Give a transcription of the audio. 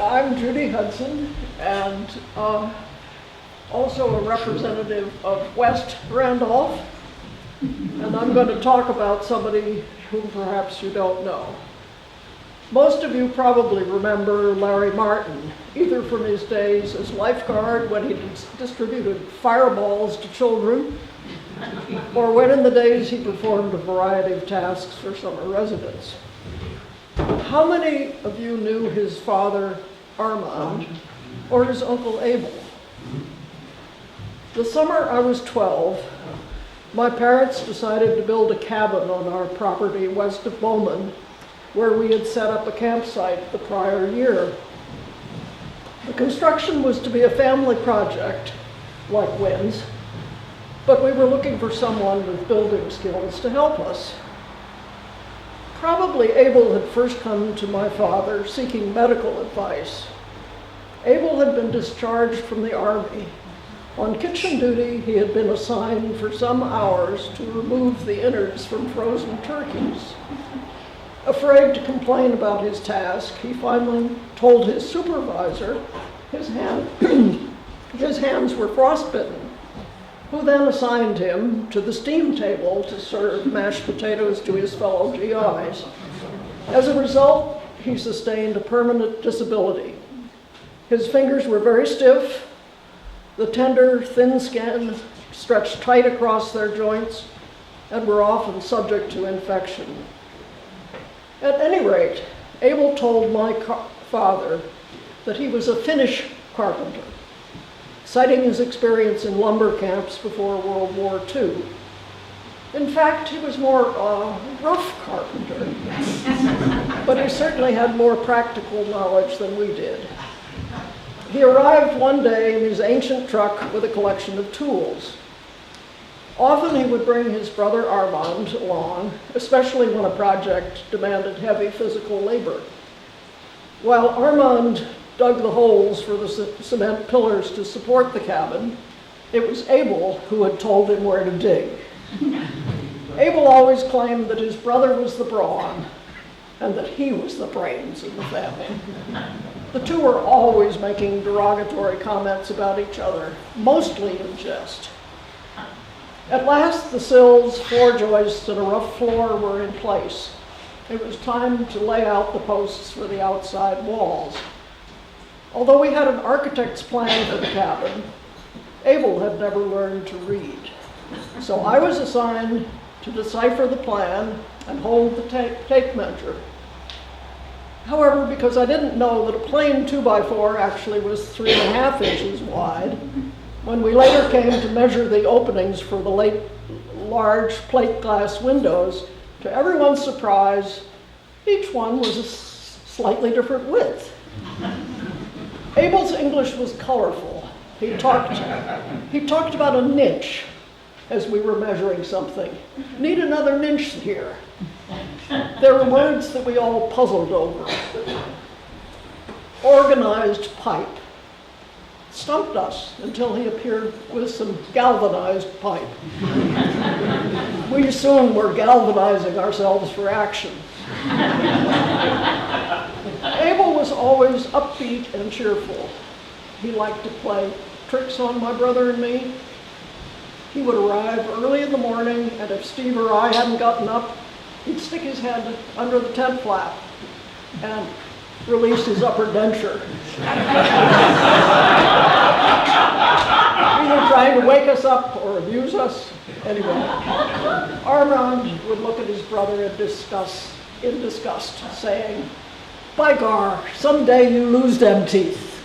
I'm Judy Hudson, and also a representative of West Randolph, and I'm going to talk about somebody whom perhaps you don't know. Most of you probably remember Larry Martin, either from his days as lifeguard when he distributed fireballs to children, or when in the days he performed a variety of tasks for summer residents. How many of you knew his father, Armand, or his uncle Abel? The summer I was 12, my parents decided to build a cabin on our property west of Bowman, where we had set up a campsite the prior year. The construction was to be a family project, like Wynn's, but we were looking for someone with building skills to help us. Probably Abel had first come to my father seeking medical advice. Abel had been discharged from the Army. On kitchen duty, he had been assigned for some hours to remove the innards from frozen turkeys. Afraid to complain about his task, he finally told his supervisor his hands were frostbitten, who then assigned him to the steam table to serve mashed potatoes to his fellow GIs. As a result, he sustained a permanent disability. His fingers were very stiff, the tender, thin skin stretched tight across their joints, and were often subject to infection. At any rate, Abel told my father that he was a Finnish carpenter, citing his experience in lumber camps before World War II. In fact, he was more a rough carpenter, but he certainly had more practical knowledge than we did. He arrived one day in his ancient truck with a collection of tools. Often he would bring his brother Armand along, especially when a project demanded heavy physical labor. While Armand dug the holes for the cement pillars to support the cabin, it was Abel who had told him where to dig. Abel always claimed that his brother was the brawn and that he was the brains of the family. The two were always making derogatory comments about each other, mostly in jest. At last, the sills, floor joists, and a rough floor were in place. It was time to lay out the posts for the outside walls. Although we had an architect's plan for the cabin, Abel had never learned to read. So I was assigned to decipher the plan and hold the tape measure. However, because I didn't know that a plain 2x4 actually was 3.5 inches wide, when we later came to measure the openings for the large plate glass windows, to everyone's surprise, each one was a slightly different width. Abel's English was colorful. He talked about a niche as we were measuring something. Need another niche here. There were words that we all puzzled over. Organized pipe stumped us until he appeared with some galvanized pipe. We soon were galvanizing ourselves for action. Abel was always upbeat and cheerful. He liked to play tricks on my brother and me. He would arrive early in the morning, and if Steve or I hadn't gotten up, he'd stick his head under the tent flap and release his upper denture. Either trying to wake us up or abuse us. Anyway, Armand would look at his brother in disgust, saying, "By gar, someday you lose them teeth."